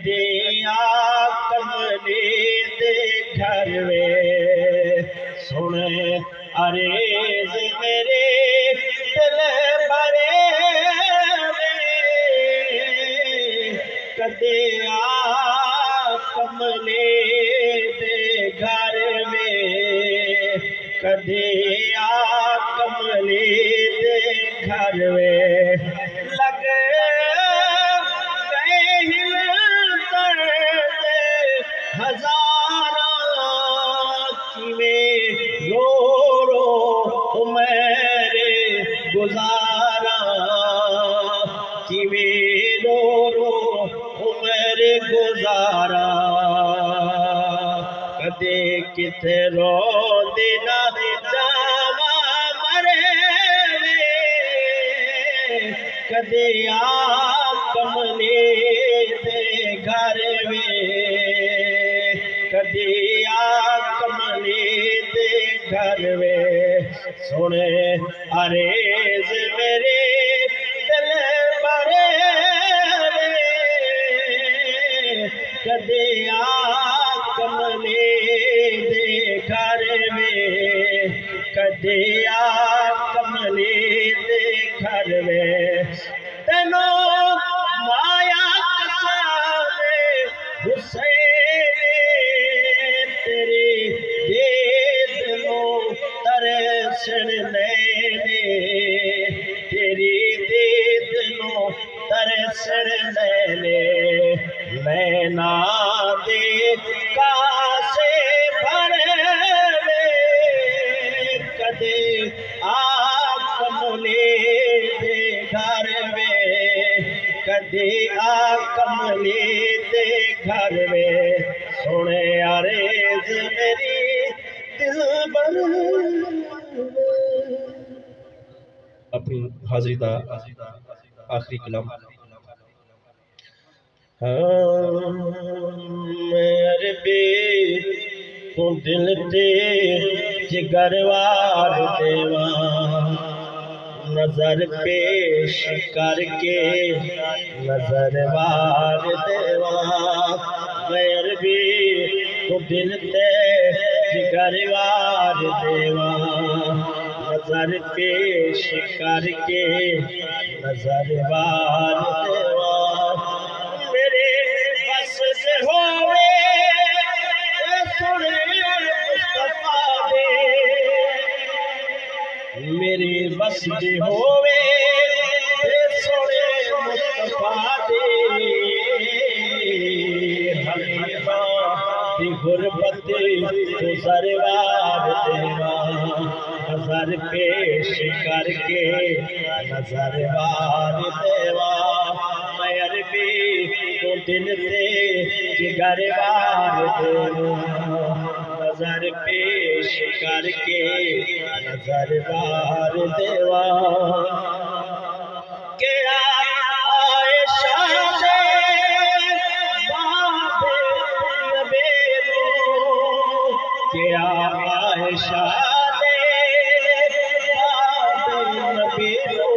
کدے کملی دے گھر وے سنے عریض میرے دل بھرے کدے کملی دے گھر وے کدے کملی دے گھر وے لگ گئے ہلتر دے ہزاراں کیویں رو رو میرے گزاراں کیویں رو رو میرے گزاراں کدے کتے رو دینا جاواں مرے کدے کملی دے گھر وے کدے کملی دے گھر وے سنے عریض میرے دل بھرے کدے کملی دے گھر وے کدے کملی دے گھر وے تینوں مایا کساوے حسین تیری دید نو ترسن لینے تیری دید نو ترسن لینے لینا دے کاسے بھرے کدے کملی دے گھر وے کدے کملی دے گھر وے سنے عریض میری دل بر اپنی حاضری دا آخری کلام عربی تو دل تے جگر وار دیواں نظر پیش کر کے نظر وار دیواں عربی تو دل تے جگر وار دیواں نظر پیش کر کے نظر وار دیواں میرے بس سے ہوئے سنے مصطفیٰ دے میرے بس دے ہوئے سنے مصطفیٰ دے حقیقہ دی غربت تو زروار دیواں نظر پیش کر کے نظر وار دیواں میں عربی تو دل تے جگر وار دیواں نظر پیش کر کے نظر وار دیواں کہ عائشہ دے باب نبیلو کہ عائشہ دے باب نبیلو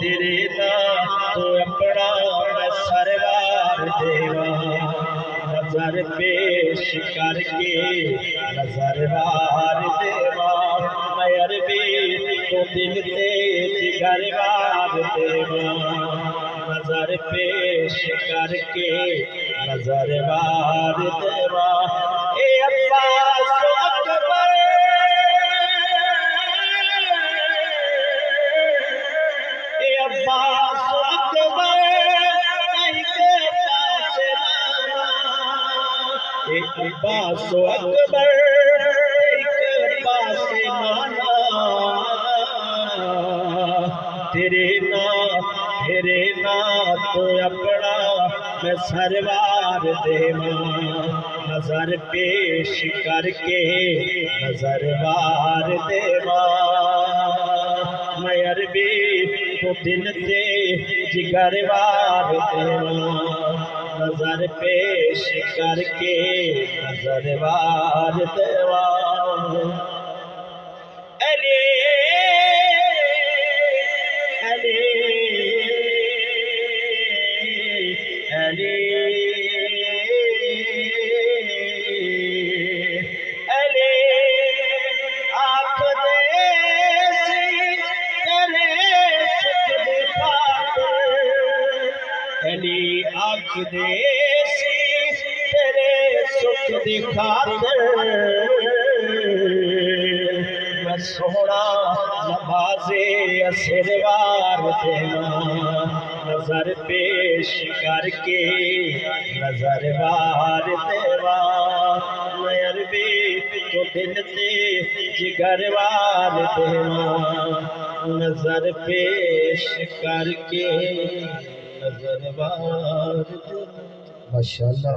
تیرے نام تو اپنا میں سروار دیواں نظر پیش کر کے نظر وار دیواں میں عربی تو دل تے جگر وار دیواں نظر پیش کر کے نظر وار دیواں اے عباس اکبر اے عباس اکبر ایک عباس اکبر ایک پاس نانا تیرے نا تو اپنا میں سروار دیواں نظر پیش کر کے نظر وار دیواں میں عربی تو دل تے جگر وار دیواں نظر پیش کر کے نظر وار دیواں علی علی علی علی آنکھ دے سی تیرے سکھ دی خاطر علی آنکھ دے سی تیرے سکھ دی خاطر میں سونا نبازے اسروار دیواں نظر پیش کر کے نظر وار دیواں میں عربی تو دل تے جگر وار دیواں نظر پیش کر کے نظر وار دیواں. ماشاءاللہ.